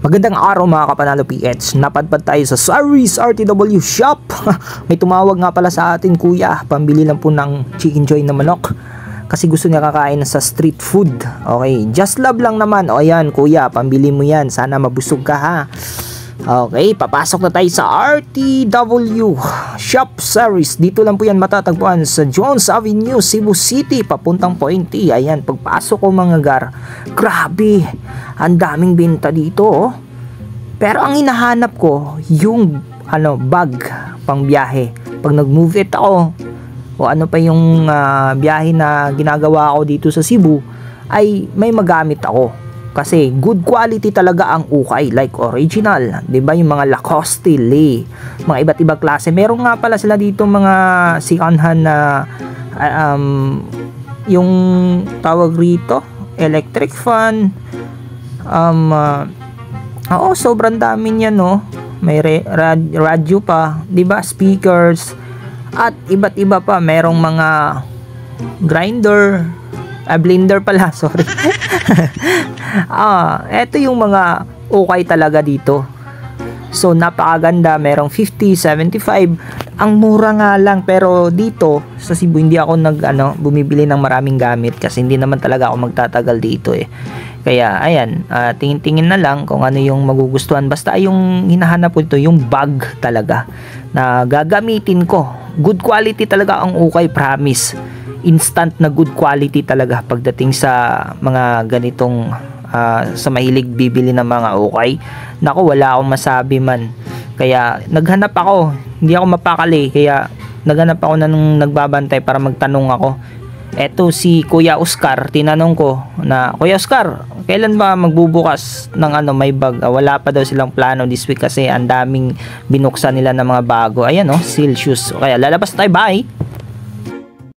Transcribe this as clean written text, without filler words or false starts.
Magandang araw mga kapanalo PH. Napadpad tayo sa Saris RTW Shop. May tumawag nga pala sa atin, kuya. Pambili lang po ng chicken joy na manok. Kasi gusto niya kakain sa street food. Okay, just love lang naman. O ayan kuya, pambili mo yan. Sana mabusog ka ha. Okay, papasok na tayo sa RTW Shop Saris. Dito lang po yan matatagpuan sa Jones Avenue, Cebu City, papuntang Point E. Ayan, pagpasok ko mga gar, grabe, ang daming benta dito oh. Pero ang hinahanap ko, yung bag pang biyahe. Pag nag-move it ako, o ano pa yung biyahe na ginagawa ko dito sa Cebu, ay may magamit ako. Kasi good quality talaga ang ukay, like original, 'di ba? Yung mga Lacoste, Lee, mga iba't ibang klase. Meron nga pala sila dito mga second hand na yung tawag rito, electric fan. Sobrang dami niyan, no. May radio pa, 'di ba? Speakers at iba't iba pa. Merong mga grinder, blender pala, sorry. Eto yung mga okay talaga dito. So napakaganda, merong 50, 75. Ang mura nga lang, pero dito sa Cebu hindi ako bumibili ng maraming gamit kasi hindi naman talaga ako magtatagal dito eh. Kaya ayan, tingin-tingin na lang kung ano yung magugustuhan. Basta yung hinahanap ko dito, yung bag talaga na gagamitin ko. Good quality talaga ang ukay, promise. Instant na good quality talaga pagdating sa mga ganitong sa mahilig bibili ng mga ukay. Naku, wala akong masabi man. Kaya naghanap ako, hindi ako mapakali, kaya naghanap ako na nung nagbabantay para magtanong ako. Eto si Kuya Oscar, tinanong ko na, Kuya Oscar, kailan ba magbubukas ng may bag? Wala pa daw silang plano this week kasi ang daming binuksan nila ng mga bago. Ayan Celsius. Kaya lalabas tayo, bye!